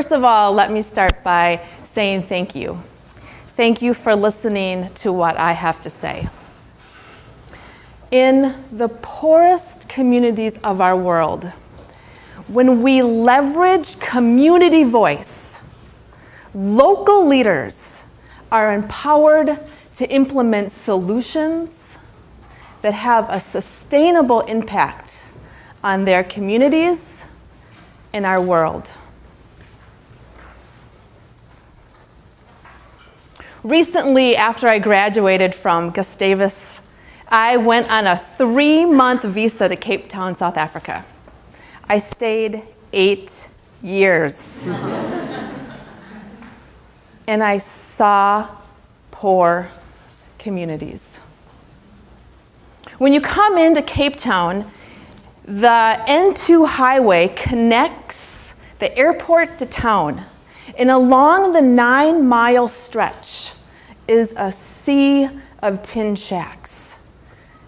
First of all, let me start by saying thank you. Thank you for listening to what I have to say. In the poorest communities of our world, when we leverage community voice, local leaders are empowered to implement solutions that have a sustainable impact on their communities and our world. Recently, after I graduated from Gustavus, I went on a 3-month visa to Cape Town, South Africa. I stayed 8 years. And I saw poor communities. When you come into Cape Town, the N2 highway connects the airport to town. And along the 9-mile stretch is a sea of tin shacks,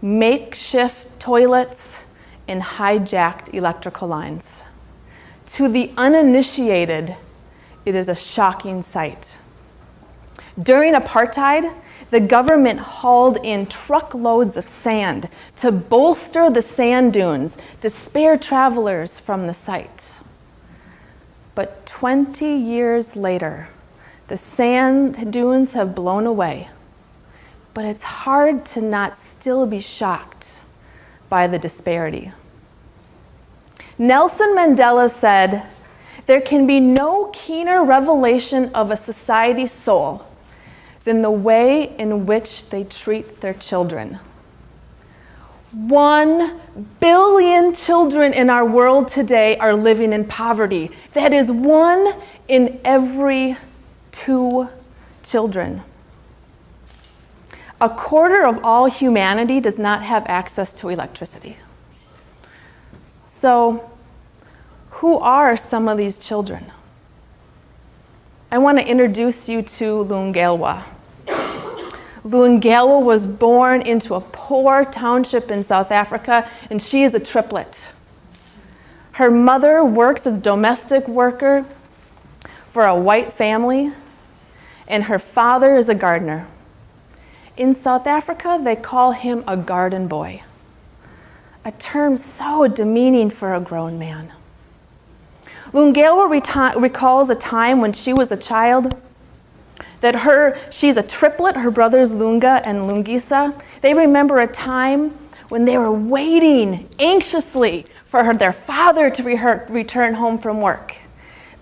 makeshift toilets, and hijacked electrical lines. To the uninitiated, it is a shocking sight. During apartheid, the government hauled in truckloads of sand to bolster the sand dunes to spare travelers from the site. But 20 years later, the sand dunes have blown away. But it's hard to not still be shocked by the disparity. Nelson Mandela said, "There can be no keener revelation of a society's soul than the way in which they treat their children." 1 billion children in our world today are living in poverty. That is 1 in every 2 children. 1/4 of all humanity does not have access to electricity. So, who are some of these children? I want to introduce you to Lungelwa. Lungelwa was born into a poor township in South Africa, and she is a triplet. Her mother works as a domestic worker for a white family, and her father is a gardener. In South Africa, they call him a garden boy, a term so demeaning for a grown man. Lungelwa recalls a time when she was a child that she's a triplet, her brothers Lunga and Lungisa. They remember a time when they were waiting anxiously for their father to return home from work,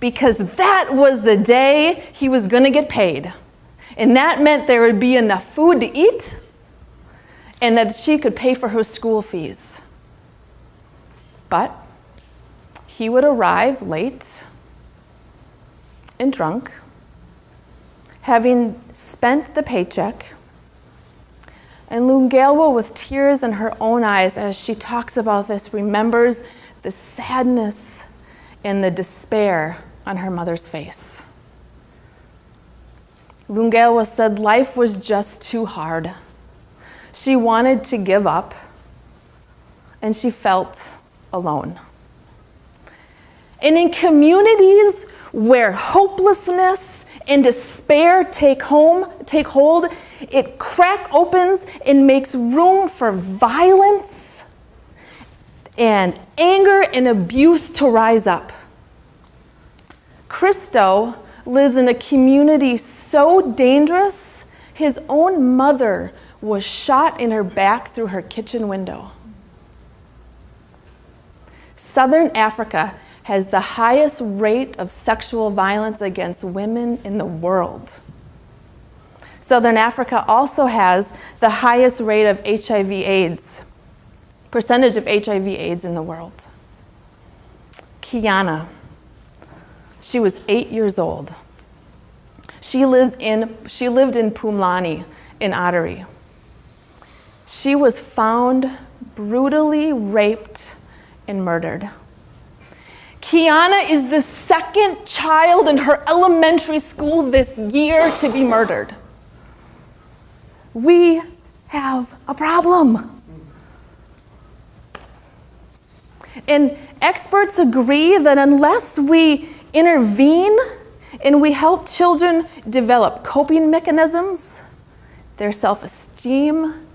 because that was the day he was going to get paid. And that meant there would be enough food to eat and that she could pay for her school fees. But he would arrive late and drunk, having spent the paycheck, and Lungelwa, with tears in her own eyes as she talks about this, remembers the sadness and the despair on her mother's face. Lungelwa said life was just too hard. She wanted to give up, and she felt alone. And in communities where hopelessness and despair take hold, it crack opens and makes room for violence and anger and abuse to rise up. Christo lives in a community so dangerous, his own mother was shot in her back through her kitchen window. Southern Africa has the highest rate of sexual violence against women in the world. Southern Africa also has the highest rate of percentage of HIV/AIDS in the world. Kiana, she was 8 years old. She lived in Pumlani in Ottery. She was found brutally raped and murdered. Kiana is the second child in her elementary school this year to be murdered. We have a problem. And experts agree that unless we intervene and we help children develop coping mechanisms, their self-esteem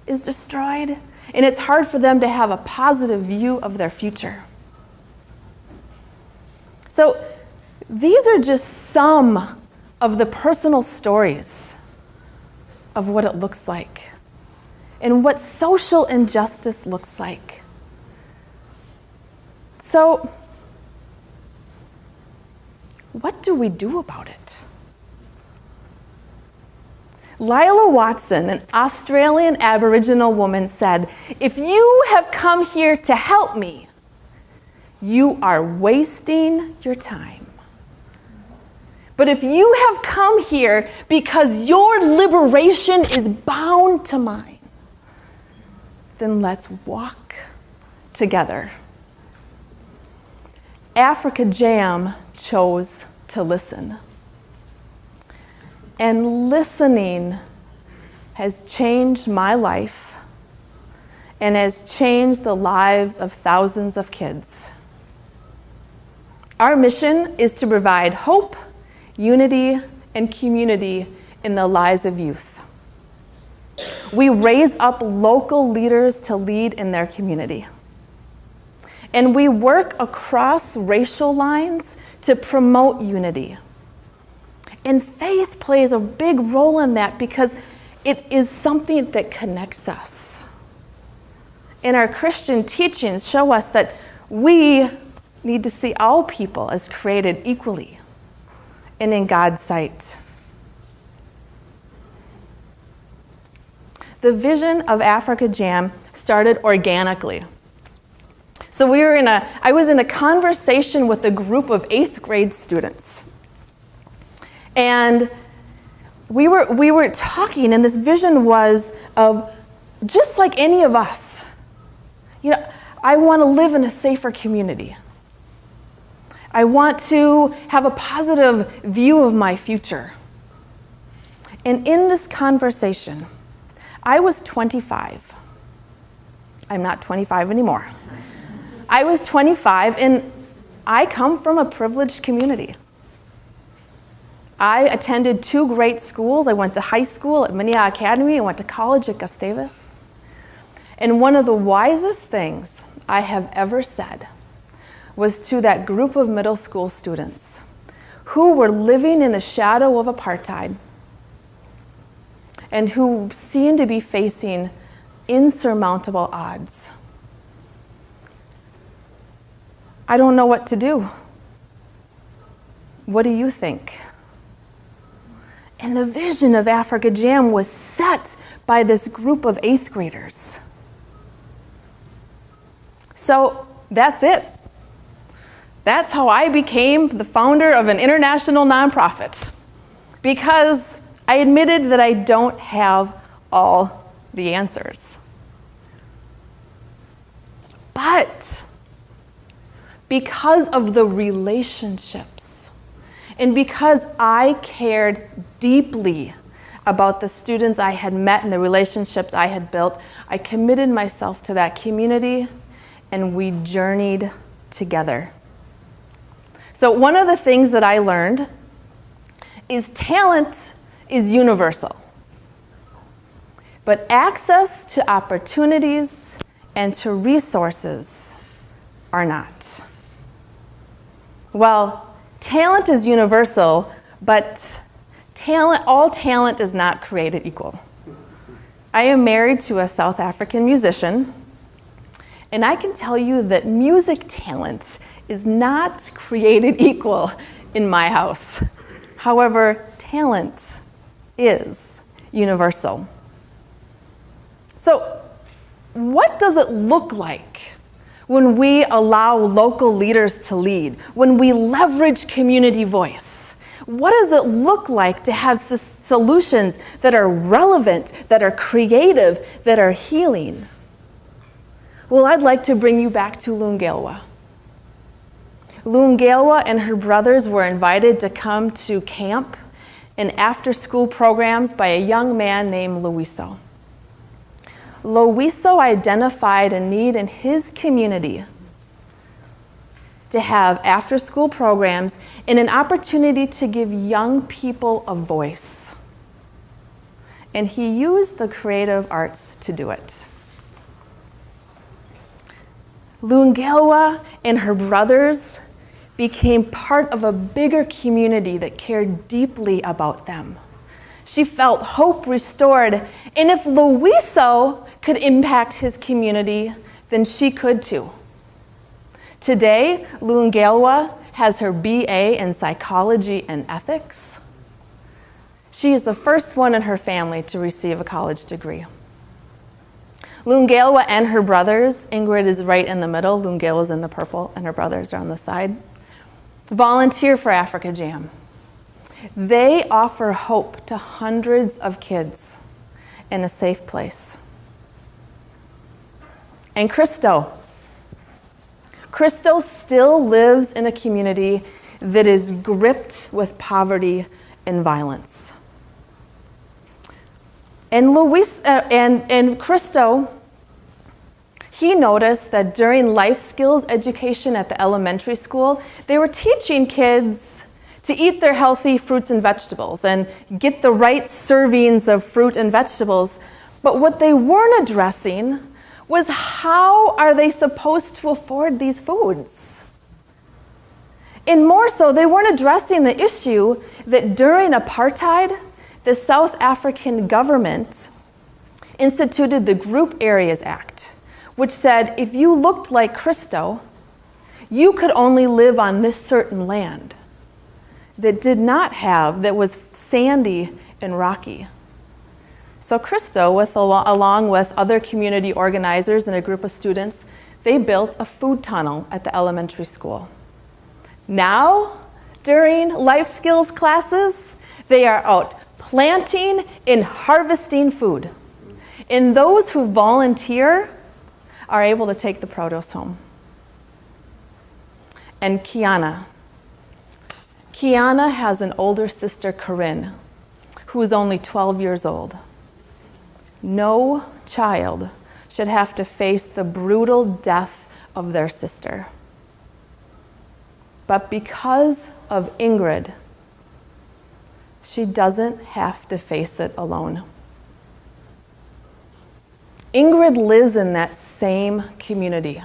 is destroyed, and it's hard for them to have a positive view of their future. So these are just some of the personal stories of what it looks like and what social injustice looks like. So, what do we do about it? Lila Watson, an Australian Aboriginal woman, said, "If you have come here to help me, you are wasting your time. But if you have come here because your liberation is bound to mine, then let's walk together." Africa Jam chose to listen. And listening has changed my life and has changed the lives of thousands of kids. Our mission is to provide hope, unity, and community in the lives of youth. We raise up local leaders to lead in their community. And we work across racial lines to promote unity. And faith plays a big role in that because it is something that connects us. And our Christian teachings show us that we need to see all people as created equally and in God's sight. The vision of Africa Jam started organically. So I was in a conversation with a group of 8th grade students. And we were talking, and this vision was of just like any of us. You know, I want to live in a safer community. I want to have a positive view of my future. And in this conversation, I was 25. I'm not 25 anymore. I was 25, and I come from a privileged community. I attended 2 great schools. I went to high school at Minia Academy. I went to college at Gustavus. And one of the wisest things I have ever said was to that group of middle school students who were living in the shadow of apartheid and who seemed to be facing insurmountable odds. I don't know what to do. What do you think? And the vision of Africa Jam was set by this group of 8th graders. So that's it. That's how I became the founder of an international nonprofit, because I admitted that I don't have all the answers. But because of the relationships, and because I cared deeply about the students I had met and the relationships I had built, I committed myself to that community, and we journeyed together. So one of the things that I learned is talent is universal, but access to opportunities and to resources are not. Well, talent is universal, but all talent is not created equal. I am married to a South African musician, and I can tell you that music talent is not created equal in my house. However, talent is universal. So, what does it look like when we allow local leaders to lead, when we leverage community voice? What does it look like to have solutions that are relevant, that are creative, that are healing? Well, I'd like to bring you back to Lungelwa. Lungelwa and her brothers were invited to come to camp and after-school programs by a young man named Loiso. Loiso identified a need in his community to have after-school programs and an opportunity to give young people a voice. And he used the creative arts to do it. Lungelwa and her brothers became part of a bigger community that cared deeply about them. She felt hope restored, and if Loiso could impact his community, then she could too. Today, Lungelwa has her BA in psychology and ethics. She is the first one in her family to receive a college degree. Lungelwa and her brothers, Ingrid is right in the middle, Lungelwa's in the purple, and her brothers are on the side, volunteer for Africa Jam. They offer hope to hundreds of kids in a safe place. And Christo still lives in a community that is gripped with poverty and violence. And Christo, he noticed that during life skills education at the elementary school, they were teaching kids to eat their healthy fruits and vegetables and get the right servings of fruit and vegetables. But what they weren't addressing was how are they supposed to afford these foods? And more so, they weren't addressing the issue that during apartheid, the South African government instituted the Group Areas Act, which said if you looked like Christo, you could only live on this certain land that was sandy and rocky. So Christo, along with other community organizers and a group of students, they built a food tunnel at the elementary school. Now, during life skills classes, they are out planting and harvesting food. And those who volunteer are able to take the produce home. And Kiana has an older sister, Corinne, who is only 12 years old. No child should have to face the brutal death of their sister. But because of Ingrid, she doesn't have to face it alone. Ingrid lives in that same community,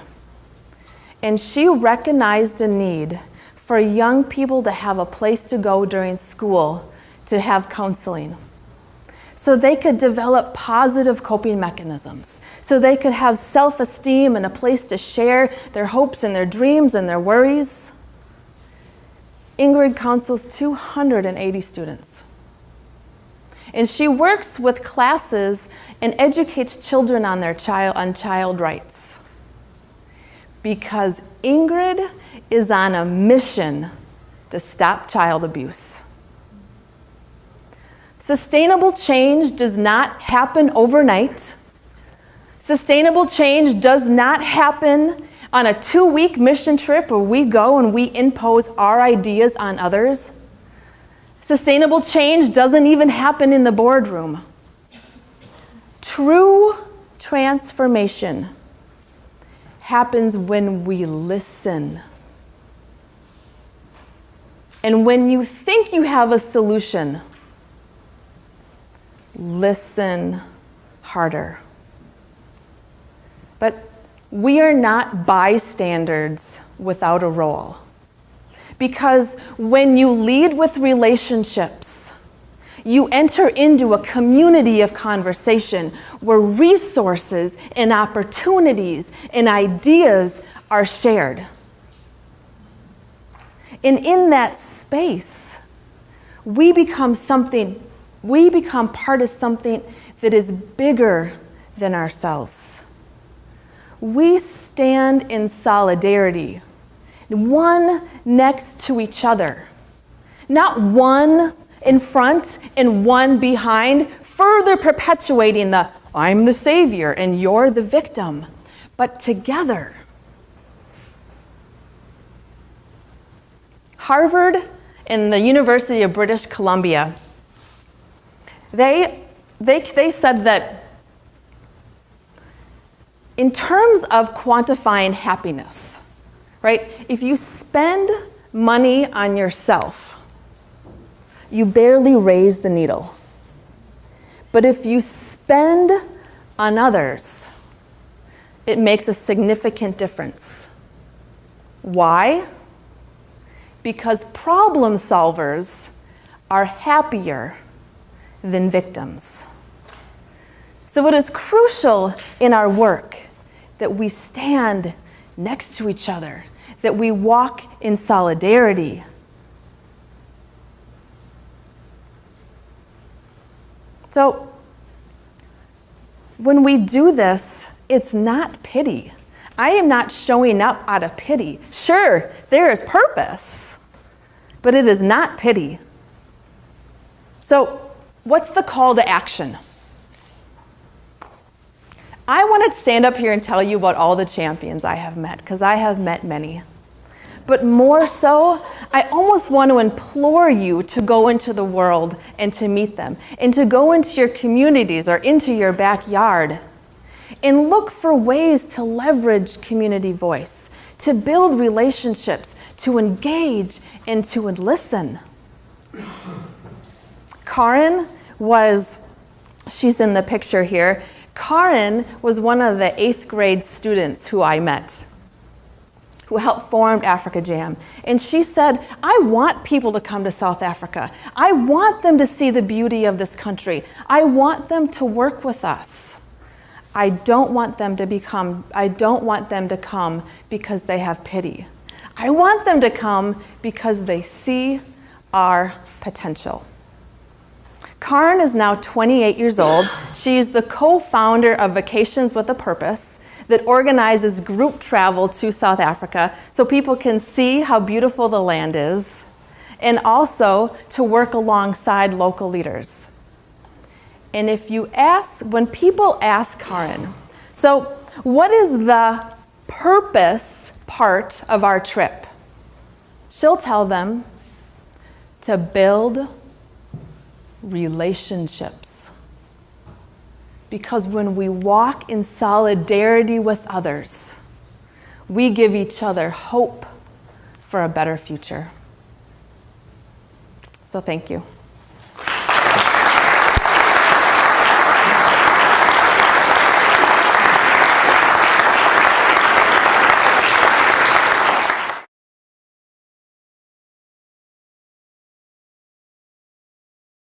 and she recognized a need for young people to have a place to go during school to have counseling, so they could develop positive coping mechanisms, so they could have self-esteem and a place to share their hopes and their dreams and their worries. Ingrid counsels 280 students. And she works with classes and educates children on child rights. Because Ingrid is on a mission to stop child abuse. Sustainable change does not happen overnight. Sustainable change does not happen on a 2-week mission trip where we go and we impose our ideas on others. Sustainable change doesn't even happen in the boardroom. True transformation happens when we listen. And when you think you have a solution, listen harder. But we are not bystanders without a role. Because when you lead with relationships, you enter into a community of conversation where resources and opportunities and ideas are shared. And in that space, we become part of something that is bigger than ourselves. We stand in solidarity, one next to each other, not one in front and one behind, further perpetuating the I'm the savior and you're the victim, but together. Harvard and the University of British Columbia, they said that in terms of quantifying happiness, right? If you spend money on yourself, you barely raise the needle. But if you spend on others, it makes a significant difference. Why? Because problem solvers are happier than victims. So it is crucial in our work that we stand next to each other, that we walk in solidarity. So when we do this, it's not pity. I am not showing up out of pity. Sure, there is purpose, but it is not pity. So what's the call to action? I want to stand up here and tell you about all the champions I have met, because I have met many. But more so, I almost want to implore you to go into the world and to meet them, and to go into your communities or into your backyard and look for ways to leverage community voice, to build relationships, to engage, and to listen. Karin she's in the picture here. Karin was one of the 8th grade students who I met, who helped form Africa Jam. And she said, I want people to come to South Africa. I want them to see the beauty of this country. I want them to work with us. I don't want them to come because they have pity. I want them to come because they see our potential. Karin is now 28 years old. She is the co-founder of Vacations with a Purpose that organizes group travel to South Africa so people can see how beautiful the land is, and also to work alongside local leaders. And when people ask Karin, so what is the purpose part of our trip? She'll tell them to build relationships. Because when we walk in solidarity with others, we give each other hope for a better future. So thank you.